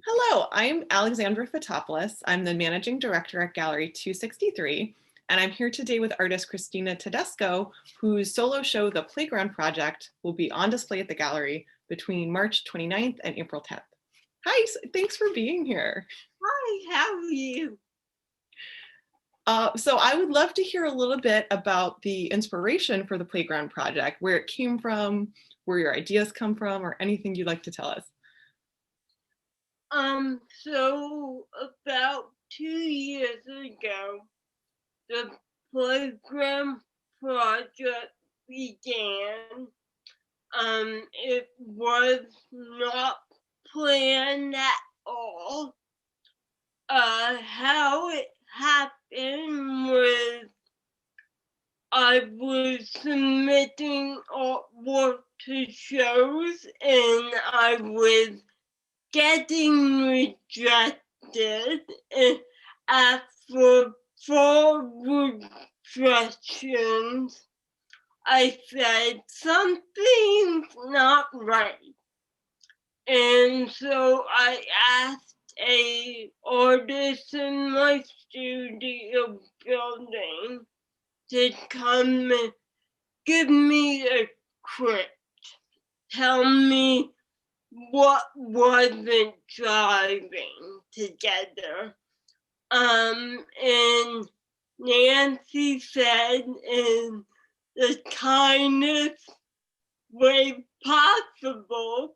Hello, I'm Alexandra Photopoulos. I'm the Managing Director at Gallery 263, and I'm here today with artist Christina Tedesco, whose solo show, The Playground Project, will be on display at the gallery between March 29th and April 10th. Hi, thanks for being here. Hi, how are you? So I would love to hear a little bit about the inspiration for the Playground Project, where it came from, where your ideas come from, or anything you'd like to tell us. So about 2 years ago, the Playground Project began. It was not planned at all. How it happened was I was submitting artwork to shows and I was getting rejected, and after 4 rejections, I said something's not right. And so I asked a artist in my studio building to come and give me a script, tell me what wasn't driving together. And Nancy said in the kindest way possible,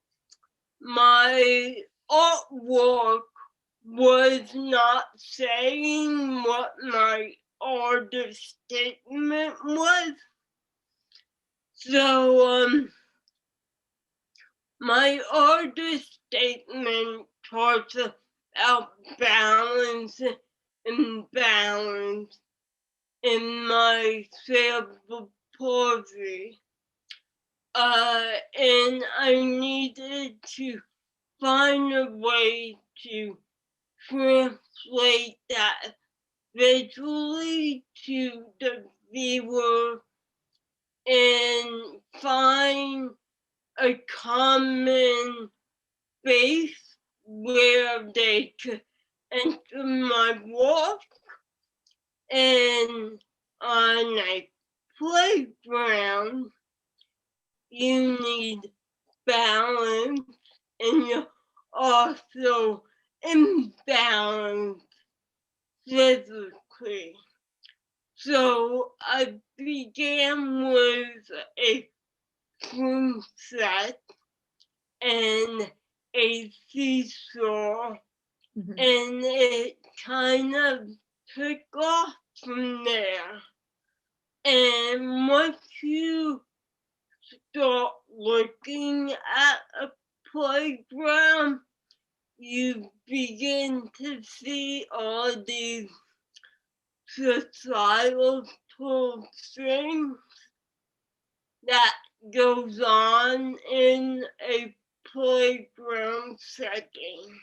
my artwork was not saying what my artist statement was. So, my artist statement talks about balance and balance in my cerebral palsy. And I needed to find a way to translate that visually to the viewer and find a common base where they could enter my work. And on a playground, you need balance and you're also imbalanced physically. So I began with a swing set and a seesaw, and it kind of took off from there. And once you start looking at a playground, you begin to see all these societal things that goes on in a playground setting.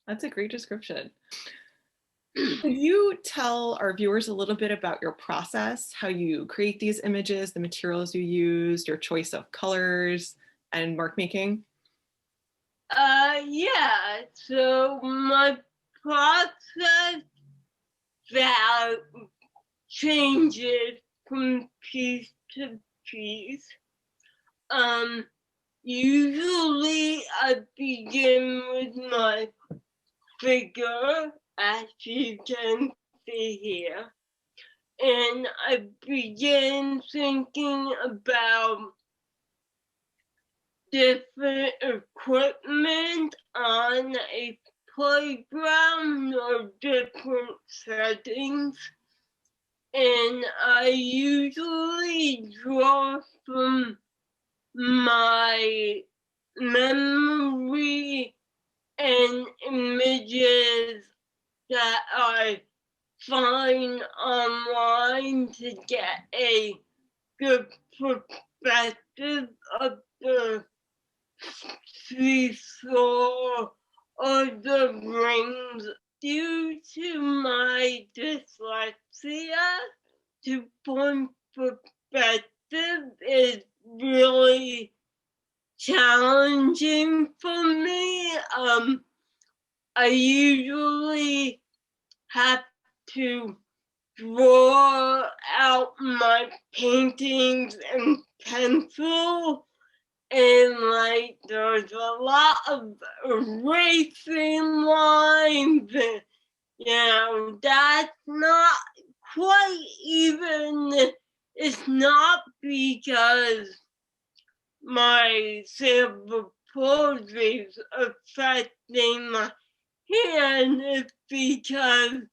That's a great description. Could you tell our viewers a little bit about your process, how you create these images, the materials you used, your choice of colors, and mark making? Yeah, so my process that changes from piece to piece. Usually I begin with my figure, as you can see here, and I begin thinking about different equipment on a playground or different settings. And I usually draw from my memory and images that I find online to get a good perspective of the seesaw or the rings. Due to my dyslexia, to point perspective is really challenging for me. I usually have to draw out my paintings in pencil, and like there's a lot of erasing lines, and that's not quite even. It's not because my cerebral palsy is affecting my hand, it's because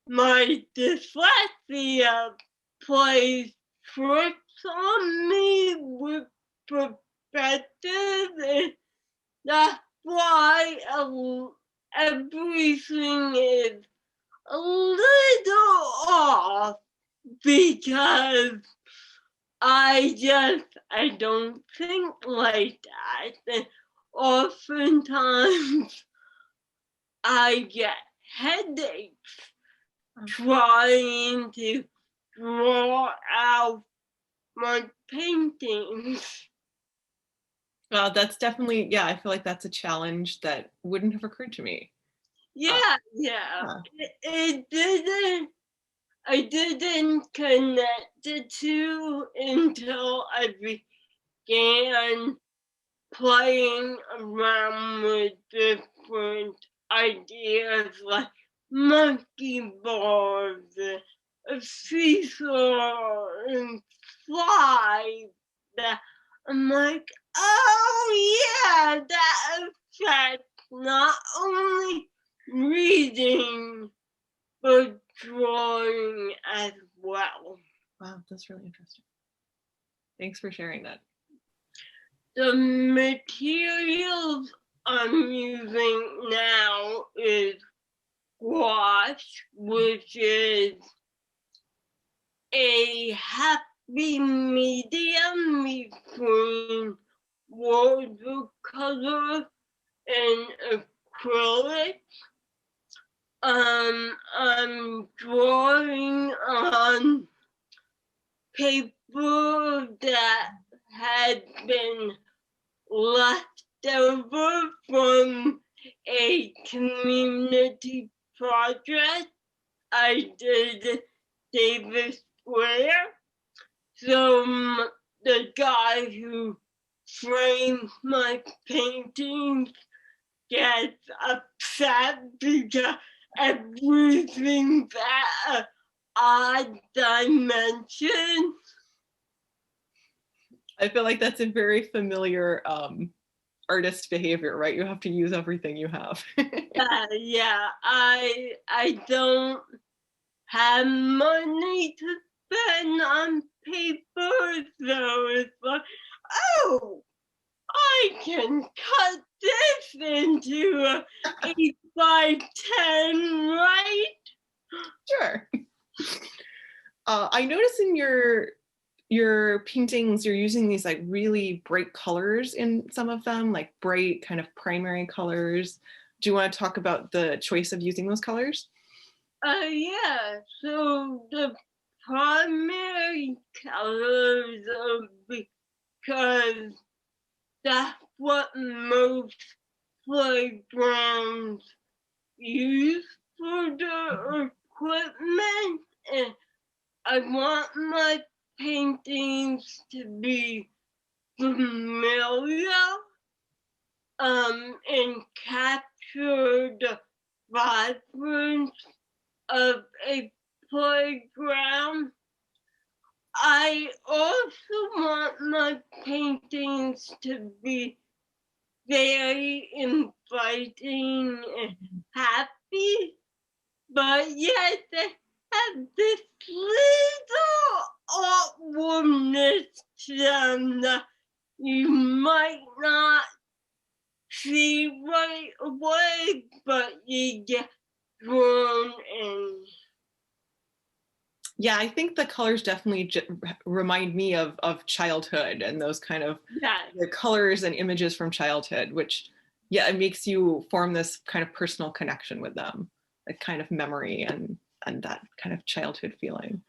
my dyslexia plays tricks on me with perspective, and that's why everything is a little off, because I don't think like that. And oftentimes I get headaches trying to draw out my paintings. Well, that's definitely, yeah, I feel like that's a challenge that wouldn't have occurred to me. Yeah. I didn't connect the two until I began playing around with different ideas like monkey bars, a seesaw, and slides. That I'm like, oh yeah, that affects not only reading but drawing as well. Wow, that's really interesting. Thanks for sharing that. The materials I'm using now is gouache, which is a happy medium between watercolor and acrylic. I'm drawing on paper that had been left over from a community project I did Davis Square. So the guy who framed my paintings gets upset because everything's at an odd dimension. I feel like that's a very familiar artist behavior, right? You have to use everything you have. I don't have money to spend on paper, so it's like, oh, I can cut this into a 8x10, right? Sure. I notice in your paintings, you're using these like really bright colors in some of them, like bright kind of primary colors. Do you want to talk about the choice of using those colors? Yeah, so the primary colors are because that's what most playgrounds use for the equipment, and I want my paintings to be familiar, and capture the vibrance of a playground. I also want my paintings to be very inviting and happy, but yet they have this little awkwardness to them that you might not see right away, but you get drawn in. Yeah, I think the colors definitely remind me of childhood and those kind of the colors and images from childhood, which, yeah, it makes you form this kind of personal connection with them, a kind of memory and that kind of childhood feeling.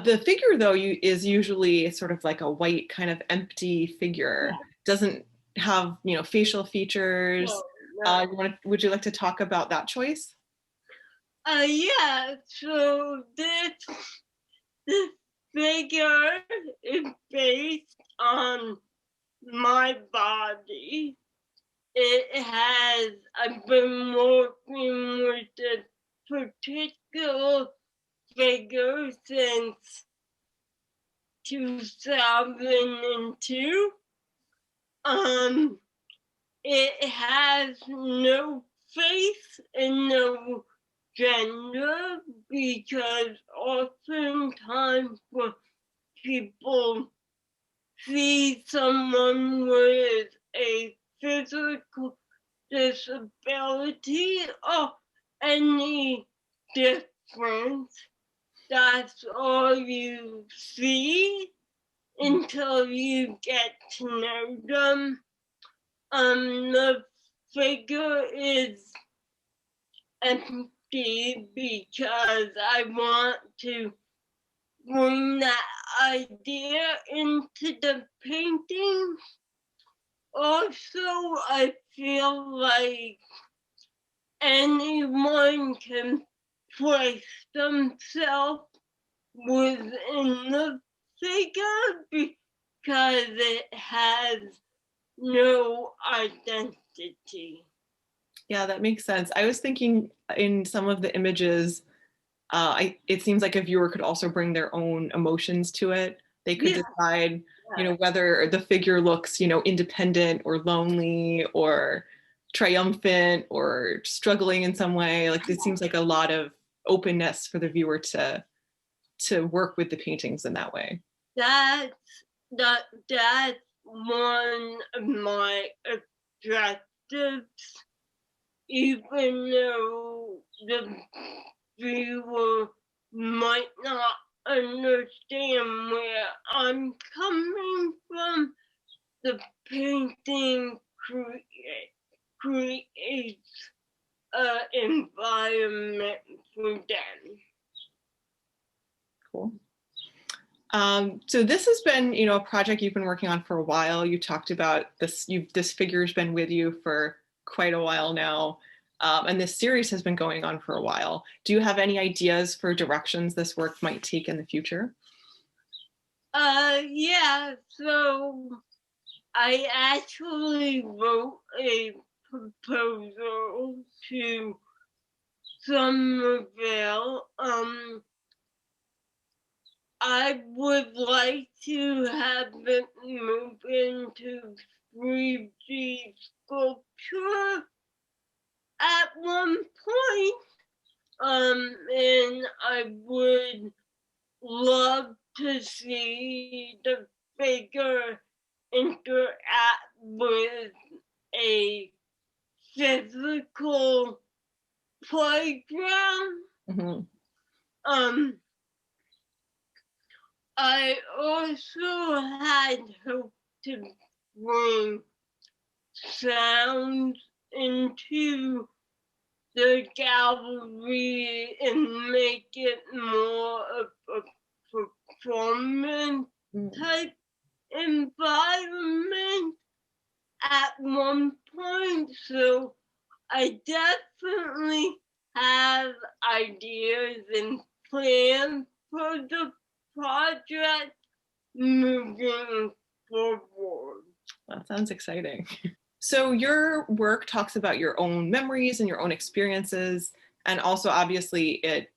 The figure, though, is usually sort of like a white kind of empty figure. Doesn't have, facial features. No, no. Would you like to talk about that choice? Yeah, so this figure is based on my body. I've been working with this particular figure since 2002. It has no face and no gender because oftentimes when people see someone with a physical disability or any difference, that's all you see until you get to know them. The figure is empty because I want to bring that idea into the painting. Also, I feel like anyone can place themselves within the figure because it has no identity. Yeah, that makes sense. I was thinking in some of the images, it seems like a viewer could also bring their own emotions to it. They could decide, whether the figure looks, independent or lonely or triumphant or struggling in some way. Like it seems like a lot of openness for the viewer to work with the paintings in that way. That's one of my objectives, even though the viewer might not understand where I'm coming from. The painting creates an environment for them. Cool. So this has been, a project you've been working on for a while. You talked about this. This figure's been with you for quite a while now, and this series has been going on for a while. Do you have any ideas for directions this work might take in the future? Yeah. So I actually wrote a proposal to Somerville. I would like to have it move into 3D sculpture at one point. And I would love to see the figure interact with a physical playground. Mm-hmm. I also had hoped to bring sound into the gallery and make it more of a performance type environment at one point. So I definitely have ideas and plans for the project moving forward. That sounds exciting. So your work talks about your own memories and your own experiences, and also obviously it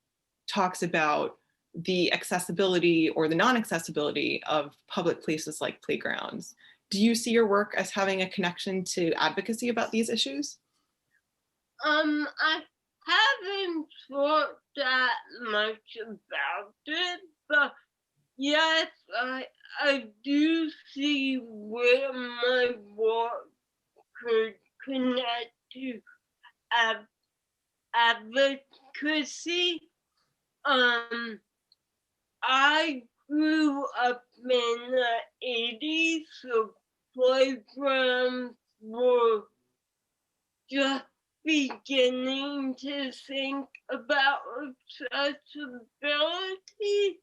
talks about the accessibility or the non-accessibility of public places like playgrounds. Do you see your work as having a connection to advocacy about these issues? I haven't thought that much about it, but yes, I do see where my work could connect to advocacy. I grew up in the 80s, so playgrounds were just beginning to think about accessibility.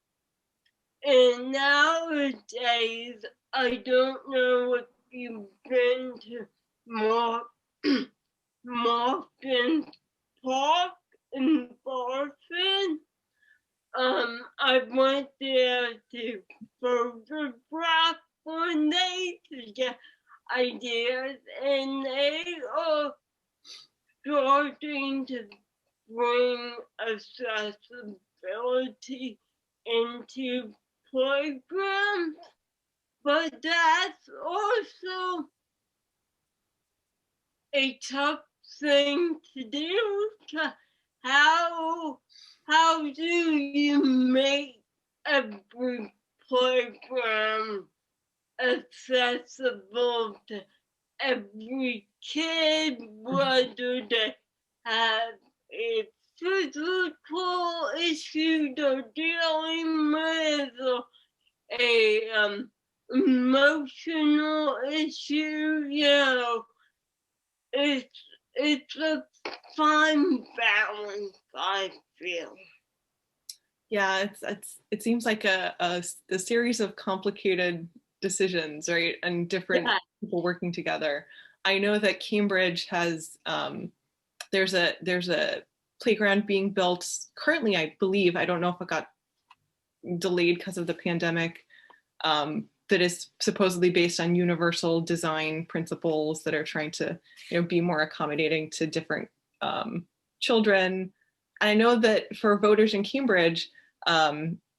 And nowadays, I don't know if you've been to more Morgan Park in Boston. I went there to photograph one day to get ideas, and they are starting to bring accessibility into playgrounds, but that's also a tough thing to do. How do you make every playground accessible to every kid, whether they have a physical issue they're dealing with, or a emotional issue? You know, it's a fine balance, I feel. Yeah, it seems like a series of complicated decisions, right? And different people working together. I know that Cambridge has there's a playground being built currently, I believe. I don't know if it got delayed because of the pandemic. That is supposedly based on universal design principles that are trying to, be more accommodating to different children. And I know that for voters in Cambridge,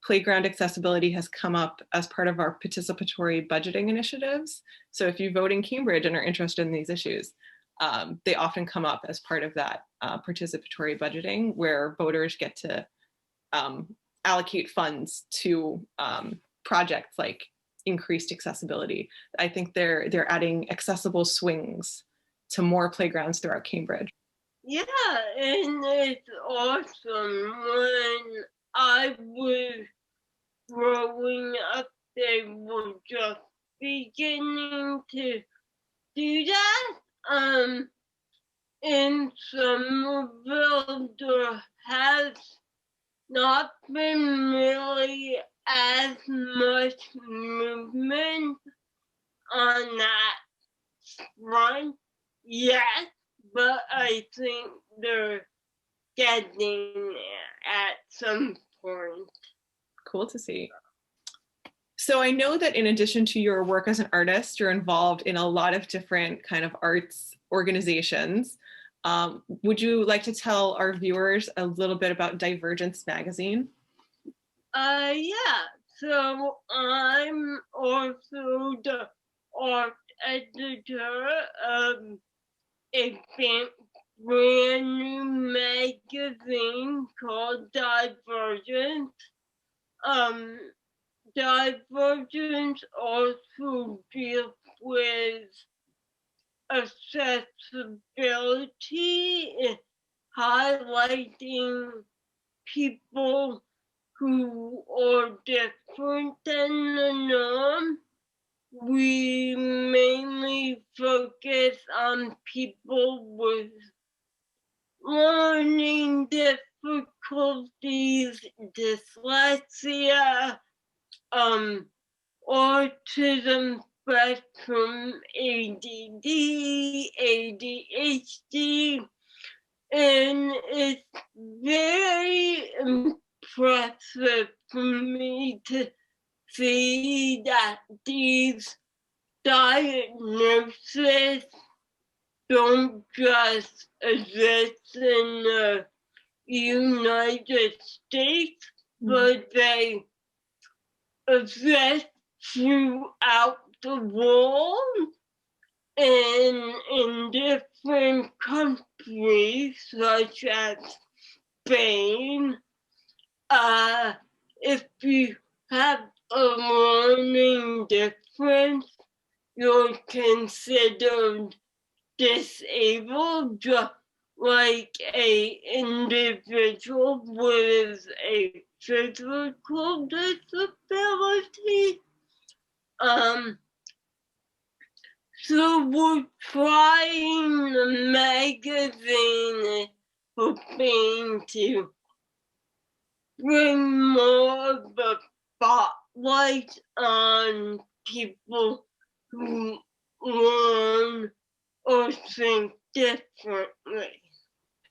playground accessibility has come up as part of our participatory budgeting initiatives. So if you vote in Cambridge and are interested in these issues, they often come up as part of that participatory budgeting, where voters get to allocate funds to projects like increased accessibility. I think they're adding accessible swings to more playgrounds throughout Cambridge. Yeah, and it's awesome. When I was growing up, they were just beginning to do that. In Somerville, there has not been really as much movement on that front yet, but I think they're getting there at some point. Cool to see. So I know that in addition to your work as an artist, you're involved in a lot of different kind of arts organizations. Would you like to tell our viewers a little bit about Divergence Magazine? Yeah. So I'm also the art editor of a brand new magazine called Divergence. Divergence also deals with accessibility and highlighting people who are different than the norm. We mainly focus on people with learning difficulties, dyslexia, autism spectrum, ADD, ADHD, and it's very impressive for me to see that these diagnoses don't just exist in the United States, but they exist throughout the world and in different countries such as Spain. If you have a learning difference, you're considered disabled, just like an individual with a physical disability. So we're trying the magazine, hoping to bring more of the light on people who learn or think differently.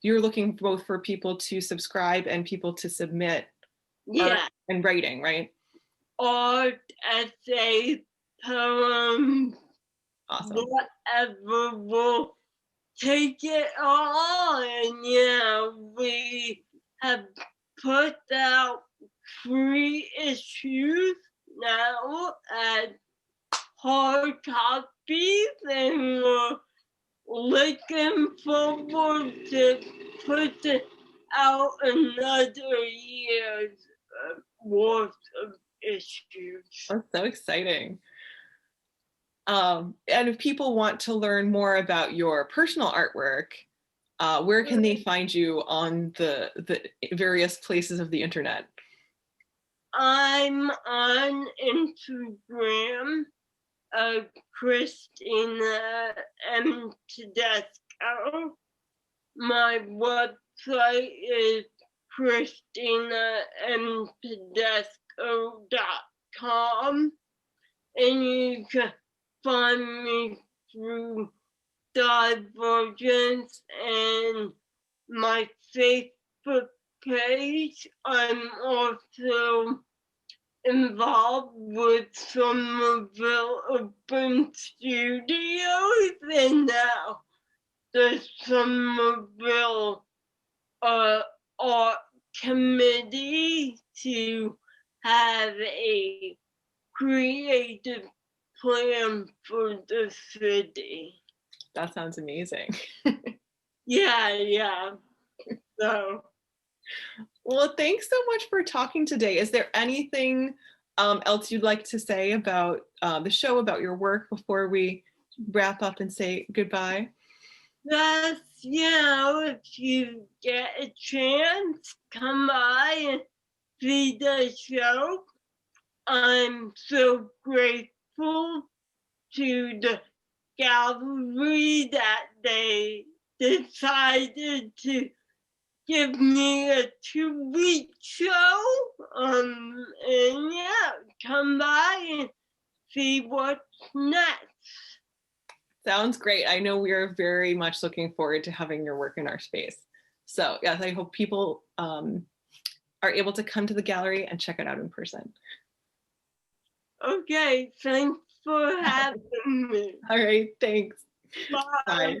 You're looking both for people to subscribe and people to submit art Yeah, and writing, right? art, essay, poems, Awesome. whatever, will take it all. And yeah, we have put out 3 issues now at hard copies, and we're looking forward to putting out another year's worth of issues. That's so exciting. And if people want to learn more about your personal artwork, where can they find you on the various places of the internet? I'm on Instagram, Christina Tedesco. My website is christinamtedesco.com, and you can find me through Divergence and my Facebook page. I'm also involved with Somerville Open Studios, and now the Somerville Art Committee to have a creative plan for the city. That sounds amazing. Yeah. So, Well, thanks so much for talking today. Is there anything else you'd like to say about the show, about your work before we wrap up and say goodbye? that's, if you get a chance, come by and see the show. I'm so grateful to the gallery that they decided to give me a 2-week show. And yeah, come by and see what's next. Sounds great. I know we are very much looking forward to having your work in our space. So yes, I hope people are able to come to the gallery and check it out in person. Okay, thanks for having me. All right, thanks. Bye. Bye.